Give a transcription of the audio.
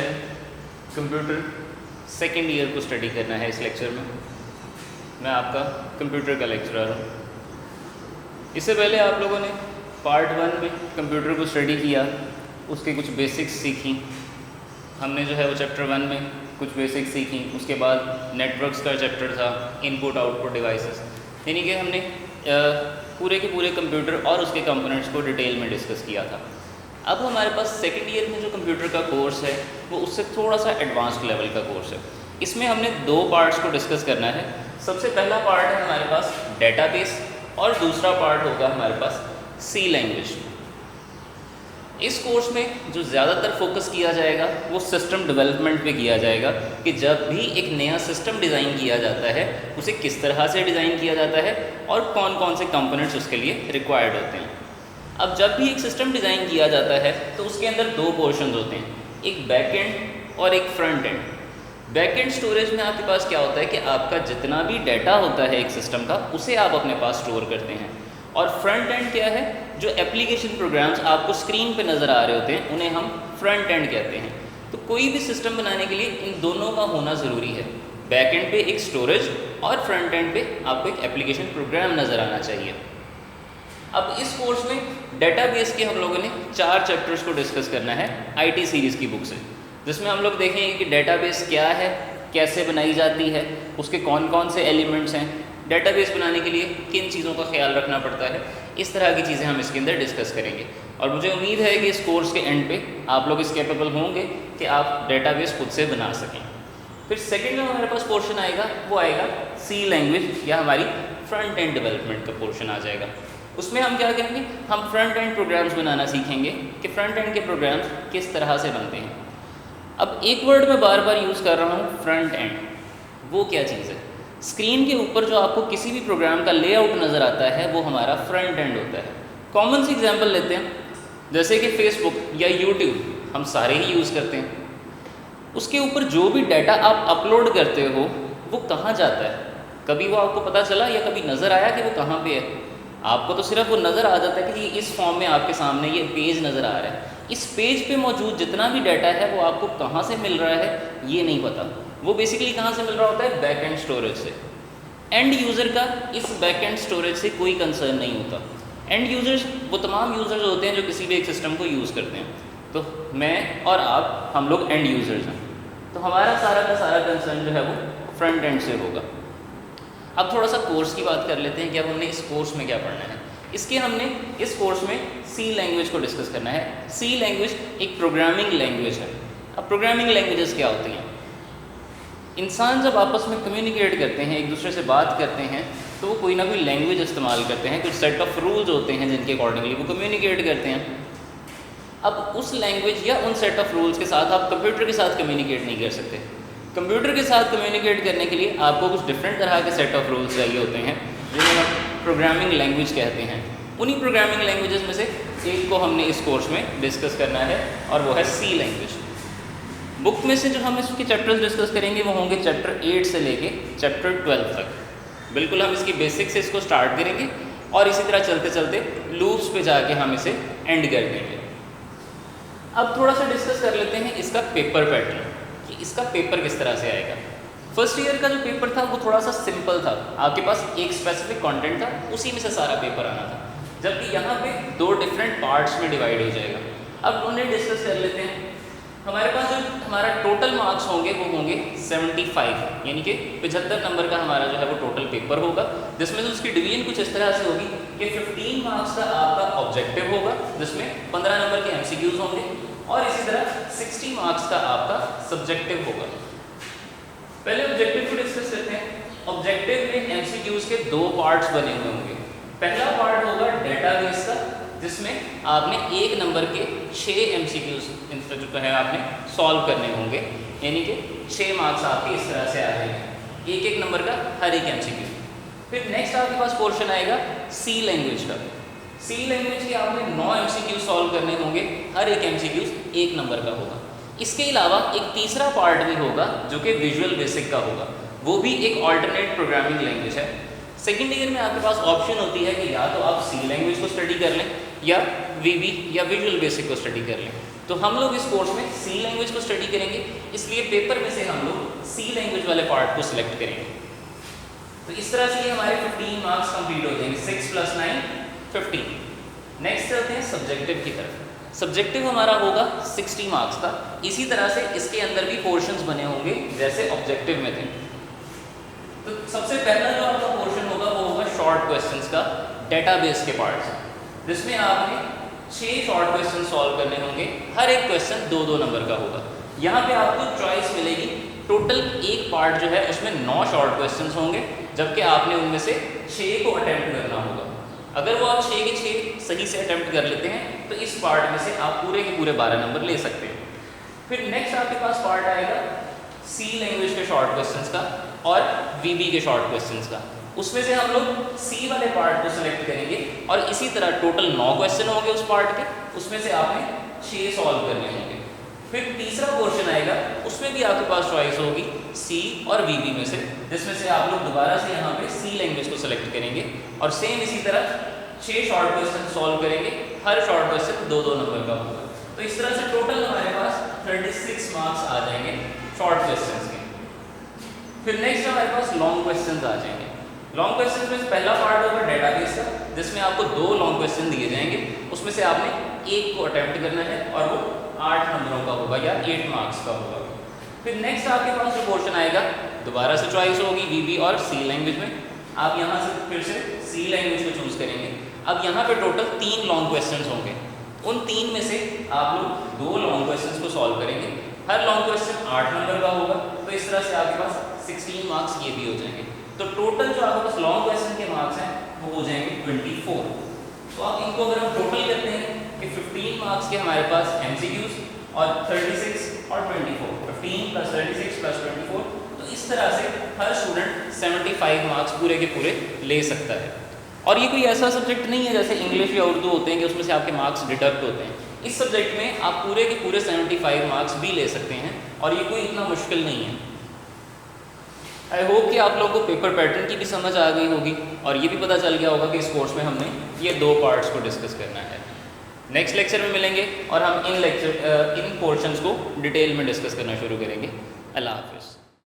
है computer second year को study करना है। इस लेक्चर में मैं आपका कंप्यूटर का लेक्चरर हूँ। इससे पहले आप लोगों ने पार्ट 1 में कंप्यूटर को स्टडी किया, उसके कुछ बेसिक्स सीखी। हमने जो है वो चैप्टर 1 में कुछ बेसिक्स सीखी। उसके बाद नेटवर्क्स का चैप्टर था, इनपुट आउटपुट डिवाइसेस, यानी कि हमने पूरे के पूरे कंप्यूटर और उसके कंपोनेंट्स को डिटेल में डिस्कस किया था। अब हमारे पास सेकेंड ईयर में जो कंप्यूटर का कोर्स है वो उससे थोड़ा सा एडवांस्ड लेवल का कोर्स है। इसमें हमने 2 पार्ट्स को डिस्कस करना है। सबसे पहला पार्ट है हमारे पास डेटाबेस और दूसरा पार्ट होगा हमारे पास सी लैंग्वेज। इस कोर्स में जो ज़्यादातर फोकस किया जाएगा वो सिस्टम डेवलपमेंट पे किया जाएगा कि जब भी एक नया सिस्टम डिज़ाइन किया जाता है उसे किस तरह से डिज़ाइन किया जाता है और कौन कौन से कंपोनेंट्स उसके लिए रिक्वायर्ड होते हैं। अब जब भी एक सिस्टम डिज़ाइन किया जाता है तो उसके अंदर 2 पोर्शंस होते हैं, एक बैक एंड और एक front end. Back and storage में आपके पास क्या होता है कि आपका जितना भी डाटा होता है एक सिस्टम का उसे आप अपने पास स्टोर करते हैं। और फ्रंट एंड क्या है, जो एप्लीकेशन प्रोग्राम्स आपको स्क्रीन पे नज़र आ रहे होते हैं उन्हें हम फ्रंट एंड कहते हैं। तो कोई भी सिस्टम बनाने के लिए इन दोनों का होना ज़रूरी है। बैक एंड पे एक स्टोरेज और फ्रंट एंड पे आपको एक एप्लीकेशन प्रोग्राम नज़र आना चाहिए। अब इस कोर्स में डेटाबेस के हम लोगों ने 4 चैप्टर्स को डिस्कस करना है आईटी सीरीज़ की बुक से, जिसमें हम लोग देखेंगे कि डेटाबेस क्या है, कैसे बनाई जाती है, उसके कौन कौन से एलिमेंट्स हैं, डेटाबेस बनाने के लिए किन चीज़ों का ख्याल रखना पड़ता है। इस तरह की चीज़ें हम इसके अंदर डिस्कस करेंगे। और मुझे उम्मीद है कि इस कोर्स के एंड पे आप लोग इस कैपेबल होंगे कि आप डेटाबेस खुद से बना सकें। फिर सेकेंड में हमारे पास पोर्शन आएगा, वो आएगा सी लैंग्वेज या हमारी फ्रंट एंड डेवलपमेंट का पोर्शन आ जाएगा। उसमें हम क्या करेंगे, हम फ्रंट एंड प्रोग्राम्स बनाना सीखेंगे कि फ्रंट एंड के प्रोग्राम्स किस तरह से बनते हैं। अब एक वर्ड मैं बार बार यूज़ कर रहा हूँ, फ्रंट एंड। वो क्या चीज़ है? स्क्रीन के ऊपर जो आपको किसी भी प्रोग्राम का लेआउट नज़र आता है वो हमारा फ्रंट एंड होता है। कॉमन सी एग्जांपल लेते हैं, जैसे कि फेसबुक या यूट्यूब हम सारे ही यूज़ करते हैं। उसके ऊपर जो भी डाटा आप अपलोड करते हो वो कहाँ जाता है? कभी वो आपको पता चला या कभी नज़र आया कि वो कहाँ पे है? आपको तो सिर्फ वो नज़र आ जाता है कि इस फॉर्म में आपके सामने ये पेज नज़र आ रहा है। इस पेज पे मौजूद जितना भी डाटा है वो आपको कहाँ से मिल रहा है ये नहीं पता। वो बेसिकली कहाँ से मिल रहा होता है? बैक एंड स्टोरेज से। एंड यूज़र का इस बैक एंड स्टोरेज से कोई कंसर्न नहीं होता। एंड यूज़र्स वो तमाम यूज़र्स होते हैं जो किसी भी एक सिस्टम को यूज़ करते हैं। तो मैं और आप, हम लोग एंड यूज़र्स हैं, तो हमारा सारा का सारा कंसर्न जो है वो फ्रंट एंड से होगा। अब थोड़ा सा कोर्स की बात कर लेते हैं कि अब हमने इस कोर्स में क्या पढ़ना है। इसके हमने इस कोर्स में सी लैंग्वेज को डिस्कस करना है। सी लैंग्वेज एक प्रोग्रामिंग लैंग्वेज है। अब प्रोग्रामिंग लैंग्वेजेस क्या होती हैं? इंसान जब आपस में कम्युनिकेट करते हैं, एक दूसरे से बात करते हैं, तो वो कोई ना कोई लैंग्वेज इस्तेमाल करते हैं। कुछ सेट ऑफ रूल्स होते हैं जिनके अकॉर्डिंगली वो कम्युनिकेट करते हैं। अब उस लैंग्वेज या उन सेट ऑफ रूल्स के साथ आप कंप्यूटर के साथ कम्युनिकेट नहीं कर सकते। कंप्यूटर के साथ कम्युनिकेट करने के लिए आपको कुछ डिफरेंट तरह के सेट ऑफ रूल्स चाहिए होते हैं जिन्हें हम प्रोग्रामिंग लैंग्वेज कहते हैं। उन्हीं प्रोग्रामिंग लैंग्वेजेस में से एक को हमने इस कोर्स में डिस्कस करना है और वो है सी लैंग्वेज। बुक में से जो हम इसके चैप्टर्स डिस्कस करेंगे वो होंगे चैप्टर 8 से लेके चैप्टर 12 तक। बिल्कुल हम इसकी बेसिक से इसको स्टार्ट करेंगे और इसी तरह चलते चलते लूप्स पे जाके हम इसे एंड कर देंगे। अब थोड़ा सा डिस्कस कर लेते हैं इसका पेपर पैटर्न कि इसका पेपर किस तरह से आएगा। फर्स्ट ईयर का जो पेपर था वो थोड़ा सा सिंपल था। आपके पास एक स्पेसिफिक कंटेंट था, उसी में से सारा पेपर आना था, जबकि यहाँ पे 2 डिफरेंट पार्ट्स में डिवाइड हो जाएगा। अब उन्हें डिस्कस कर लेते हैं। हमारे पास जो हमारा टोटल मार्क्स होंगे वो होंगे 75, यानी कि 75 नंबर का हमारा जो है वो टोटल पेपर होगा, जिसमें से उसकी डिवीजन कुछ इस तरह से होगी कि 15 मार्क्स का आपका ऑब्जेक्टिव होगा जिसमें 15 नंबर के MCQs होंगे और इसी तरह 60 मार्क्स का आपका सब्जेक्टिव होगा। पहले ऑब्जेक्टिव को डिस्कस करते हैं। ऑब्जेक्टिव में MCQs के 2 पार्ट्स बने हुए होंगे। पहला पार्ट होगा डेटाबेस का, जिसमें आपने 1 नंबर के 6 MCQs जो है आपने सॉल्व करने होंगे, यानी कि 6 मार्क्स आपके इस तरह से आ जाएंगे, 1-1 नंबर का हर एक MCQ। फिर नेक्स्ट आपके पास पोर्शन आएगा सी लैंग्वेज का। सी लैंग्वेज के आपने 9 MCQ सॉल्व करने होंगे, हर एक MCQ 1 नंबर का होगा। इसके अलावा एक तीसरा पार्ट भी होगा जो कि विजुअल बेसिक का होगा, वो भी एक ऑल्टरनेट प्रोग्रामिंग लैंग्वेज है। सेकेंड ईयर में आपके पास ऑप्शन होती है कि या तो आप सी लैंग्वेज को स्टडी कर लें या वीबी या विजुअल बेसिक को स्टडी कर लें। तो हम लोग इस कोर्स में सी लैंग्वेज को स्टडी करेंगे, इसलिए पेपर में से हम लोग सी लैंग्वेज वाले पार्ट को सिलेक्ट करेंगे। तो इस तरह से ये हमारे 15 मार्क्स कंप्लीट हो जाएंगे, 6 + 9 15। नेक्स्ट चलते हैं सब्जेक्टिव की तरफ। सब्जेक्टिव हमारा होगा 60 मार्क्स का। इसी तरह से इसके अंदर भी पोर्शंस बने होंगे जैसे ऑब्जेक्टिव में थे। तो सबसे पहला जो आपका पोर्शन होगा वो होगा शॉर्ट क्वेश्चंस का, डेटाबेस के पार्ट्स, जिसमें आपने 6 शॉर्ट क्वेश्चन सॉल्व करने होंगे। हर एक क्वेश्चन 2-2 नंबर का होगा। यहाँ पे आपको चॉइस मिलेगी। टोटल एक पार्ट जो है उसमें 9 शॉर्ट क्वेश्चंस होंगे, जबकि आपने उनमें से 6 को अटेम्प्ट करना होगा। अगर वो आप 6 के 6 सही से अटेम्प्ट कर लेते हैं तो इस पार्ट में से आप पूरे के पूरे 12 नंबर ले सकते हैं। फिर नेक्स्ट आपके पास पार्ट आएगा सी लैंग्वेज के शॉर्ट क्वेश्चंस का और वीबी के शॉर्ट क्वेश्चंस का। उसमें से हम लोग सी वाले पार्ट को सिलेक्ट करेंगे और इसी तरह टोटल 9 क्वेश्चन होंगे उस पार्ट के, उसमें से आपने 6 सॉल्व करने होंगे। फिर तीसरा पोर्शन आएगा, उसमें भी आपके पास चॉइस होगी सी और वीबी में से, जिसमें से आप लोग दोबारा से यहाँ पे सी लैंग्वेज को सिलेक्ट करेंगे और सेम इसी तरह 6 शॉर्ट क्वेश्चन सॉल्व करेंगे। हर शॉर्ट क्वेश्चन 2-2 नंबर का होगा। तो इस तरह से टोटल हमारे पास 36 मार्क्स आ जाएंगे शॉर्ट क्वेश्चन के। फिर नेक्स्ट हमारे पास लॉन्ग क्वेश्चन आ जाएंगे। लॉन्ग क्वेश्चन में पहला पार्ट होगा डेटाबेस का, जिसमें आपको 2 लॉन्ग क्वेश्चन दिए जाएंगे। उसमें से आपने एक को अटेम्प्ट करना है और वो 8 नंबरों का होगा या 8 मार्क्स का होगा। फिर नेक्स्ट आपके पास जो पोर्शन आएगा, दोबारा से चॉइस होगी वीबी और सी लैंग्वेज में। आप यहाँ से फिर से सी लैंग्वेज को चूज करेंगे। अब यहाँ पे टोटल 3 लॉन्ग क्वेश्चन होंगे। उन 3 में से आप लोग 2 लॉन्ग क्वेश्चन को सॉल्व करेंगे। हर लॉन्ग क्वेश्चन 8 नंबर का होगा। तो इस तरह से आपके पास 16 मार्क्स ये भी हो जाएंगे। तो टोटल जो आपके पास लॉन्ग क्वेश्चन के मार्क्स हैं वो हो जाएंगे 24। तो आप इनको अगर हम टोटल करते हैं कि 15 मार्क्स के हमारे पास MCQs और 36 और 24, 15 + 36 + 24, तो इस तरह से हर स्टूडेंट 75 मार्क्स पूरे के पूरे ले सकता है। और ये कोई ऐसा सब्जेक्ट नहीं है जैसे इंग्लिश या उर्दू होते हैं कि उसमें से आपके मार्क्स डिडक्ट होते हैं। इस सब्जेक्ट में आप पूरे के पूरे 75 मार्क्स भी ले सकते हैं और ये कोई इतना मुश्किल नहीं है। आई होप कि आप लोगों को पेपर पैटर्न की भी समझ आ गई होगी और ये भी पता चल गया होगा कि इस कोर्स में हमने ये 2 पार्ट्स को डिस्कस करना है। नेक्स्ट लेक्चर में मिलेंगे और हम इन पोर्शंस को डिटेल में डिस्कस करना शुरू करेंगे। अल्लाह हाफिज़।